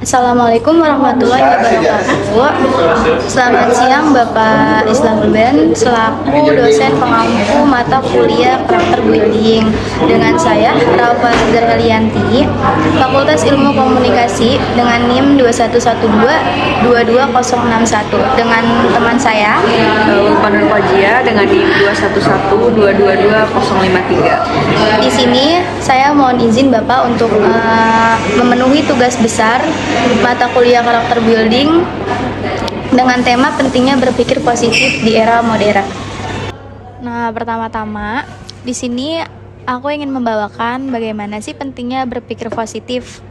Assalamualaikum warahmatullahi wabarakatuh. Selamat siang Bapak Islamul Ben, selaku dosen pengampu mata kuliah karakter building. Dengan saya, Rafa Zarhelianti, Fakultas Ilmu Komunikasi dengan NIM 2112-22061. Dengan teman saya, Ulfanur Fajia dengan NIM 211222053. di sini saya mohon izin Bapak untuk memenuhi tugas besar mata kuliah karakter building dengan tema pentingnya berpikir positif di era modern. Nah, pertama-tama di sini aku ingin membawakan bagaimana sih pentingnya berpikir positif.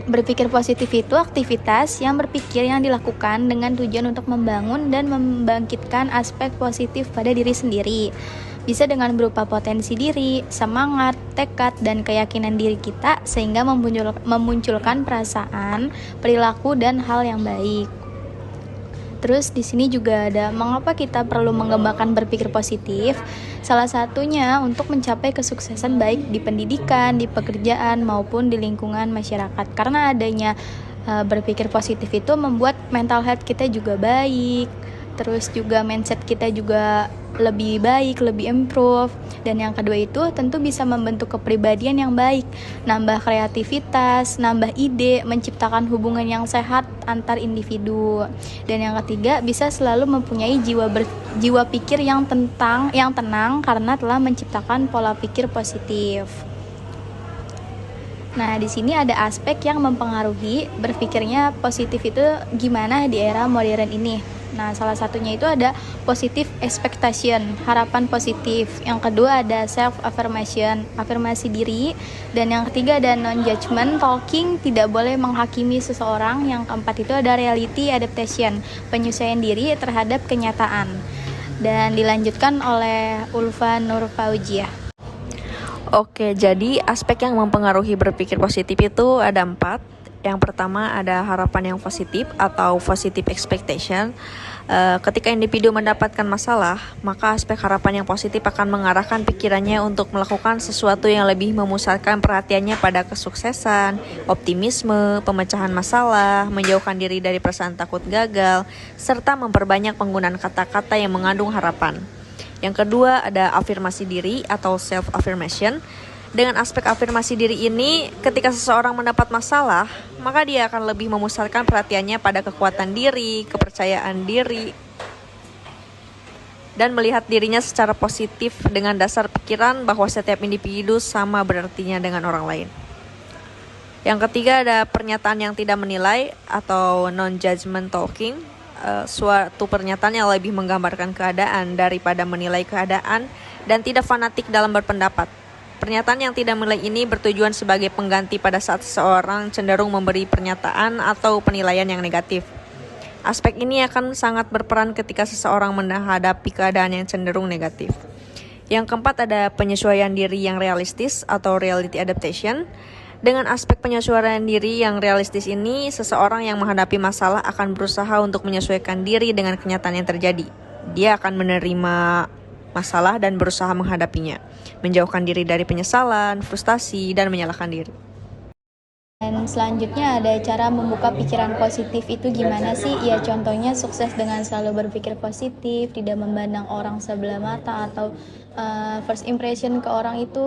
Berpikir positif itu aktivitas yang berpikir yang dilakukan dengan tujuan untuk membangun dan membangkitkan aspek positif pada diri sendiri. Bisa dengan berupa potensi diri, semangat, tekad, dan keyakinan diri kita sehingga memunculkan perasaan, perilaku, dan hal yang baik. Terus di sini juga ada mengapa kita perlu mengembangkan berpikir positif. Salah satunya untuk mencapai kesuksesan baik di pendidikan, di pekerjaan maupun di lingkungan masyarakat. Karena adanya berpikir positif itu membuat mental health kita juga baik. Terus juga mindset kita juga lebih baik, lebih improve. Dan yang kedua itu tentu bisa membentuk kepribadian yang baik, nambah kreativitas, nambah ide, menciptakan hubungan yang sehat antar individu. Dan yang ketiga bisa selalu mempunyai jiwa pikir yang tenang karena telah menciptakan pola pikir positif. Nah, di sini ada aspek yang mempengaruhi berpikirnya positif itu gimana di era modern ini. Nah, salah satunya itu ada positive expectation, harapan positif. Yang kedua ada self affirmation, afirmasi diri. Dan yang ketiga ada non-judgment talking, tidak boleh menghakimi seseorang. Yang keempat itu ada reality adaptation, penyesuaian diri terhadap kenyataan. Dan dilanjutkan oleh Ulfanur Fajia. Oke, jadi aspek yang mempengaruhi berpikir positif itu ada 4. Yang pertama ada harapan yang positif atau positive expectation. Ketika individu mendapatkan masalah, maka aspek harapan yang positif akan mengarahkan pikirannya untuk melakukan sesuatu yang lebih memusatkan perhatiannya pada kesuksesan, optimisme, pemecahan masalah, menjauhkan diri dari perasaan takut gagal, serta memperbanyak penggunaan kata-kata yang mengandung harapan. Yang kedua ada afirmasi diri atau self-affirmation. Dengan aspek afirmasi diri ini, ketika seseorang mendapat masalah, maka dia akan lebih memusatkan perhatiannya pada kekuatan diri, kepercayaan diri, dan melihat dirinya secara positif dengan dasar pikiran bahwa setiap individu sama berartinya dengan orang lain. Yang ketiga ada pernyataan yang tidak menilai atau non-judgment talking. Suatu pernyataan yang lebih menggambarkan keadaan daripada menilai keadaan dan tidak fanatik dalam berpendapat. Pernyataan yang tidak menilai ini bertujuan sebagai pengganti pada saat seseorang cenderung memberi pernyataan atau penilaian yang negatif. Aspek ini akan sangat berperan ketika seseorang menghadapi keadaan yang cenderung negatif. Yang keempat ada penyesuaian diri yang realistis atau reality adaptation. Dengan aspek penyesuaian diri yang realistis ini, seseorang yang menghadapi masalah akan berusaha untuk menyesuaikan diri dengan kenyataan yang terjadi. Dia akan menerima masalah dan berusaha menghadapinya, menjauhkan diri dari penyesalan, frustasi, dan menyalahkan diri. Dan selanjutnya ada cara membuka pikiran positif itu gimana sih? Ya contohnya sukses dengan selalu berpikir positif, tidak memandang orang sebelah mata atau first impression ke orang itu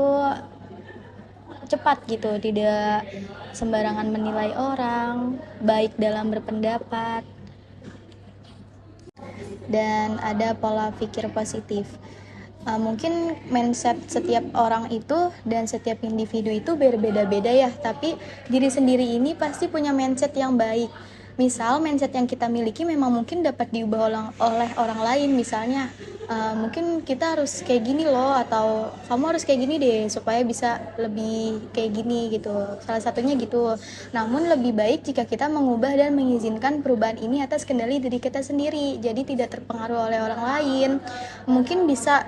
cepat gitu, tidak sembarangan menilai orang, baik dalam berpendapat. Dan ada pola pikir positif. Mungkin mindset setiap orang itu dan setiap individu itu berbeda-beda ya, tapi diri sendiri ini pasti punya mindset yang baik. Misal mindset yang kita miliki memang mungkin dapat diubah oleh orang lain. Misalnya mungkin kita harus kayak gini loh, atau kamu harus kayak gini deh supaya bisa lebih kayak gini gitu. Salah satunya gitu. Namun lebih baik jika kita mengubah dan mengizinkan perubahan ini atas kendali diri kita sendiri. Jadi tidak terpengaruh oleh orang lain. Mungkin bisa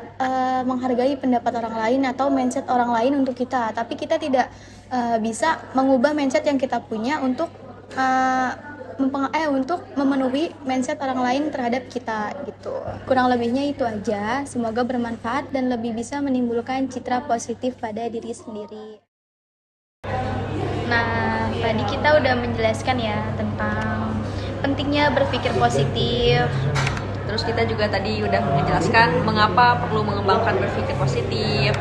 menghargai pendapat orang lain atau mindset orang lain untuk kita, tapi kita tidak bisa mengubah mindset yang kita punya untuk untuk memenuhi mindset orang lain terhadap kita gitu. Kurang lebihnya itu aja. Semoga bermanfaat dan lebih bisa menimbulkan citra positif pada diri sendiri. Nah, tadi kita udah menjelaskan ya tentang pentingnya berpikir positif. Terus kita juga tadi udah menjelaskan mengapa perlu mengembangkan berpikir positif.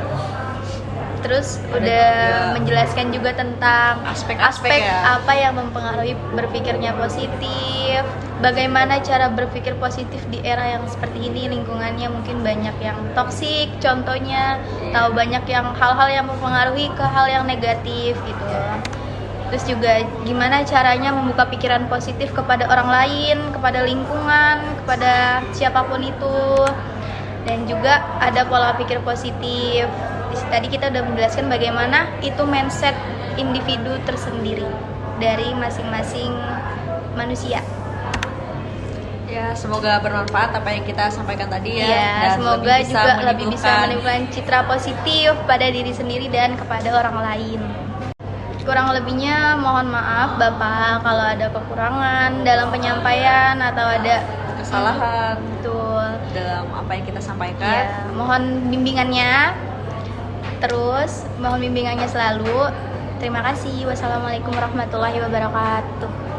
Terus Ada udah juga menjelaskan juga tentang Aspek-aspek ya. apa yang mempengaruhi berpikirnya positif. Bagaimana cara berpikir positif di era yang seperti ini, lingkungannya mungkin banyak yang toksik contohnya, tahu banyak yang hal-hal yang mempengaruhi ke hal yang negatif gitu. Terus juga gimana caranya membuka pikiran positif kepada orang lain, kepada lingkungan, kepada siapapun itu. Dan juga ada pola pikir positif. Tadi kita udah menjelaskan bagaimana itu mindset individu tersendiri dari masing-masing manusia. Ya, semoga bermanfaat apa yang kita sampaikan tadi ya. Ya, Dan semoga juga lebih bisa menimbulkan menimbulkan citra positif pada diri sendiri dan kepada orang lain. Kurang lebihnya mohon maaf Bapak kalau ada kekurangan dalam penyampaian atau ada kesalahan betul. dalam apa yang kita sampaikan. Ya, mohon bimbingannya. Terus mohon bimbingannya selalu. Terima kasih. Wassalamualaikum warahmatullahi wabarakatuh.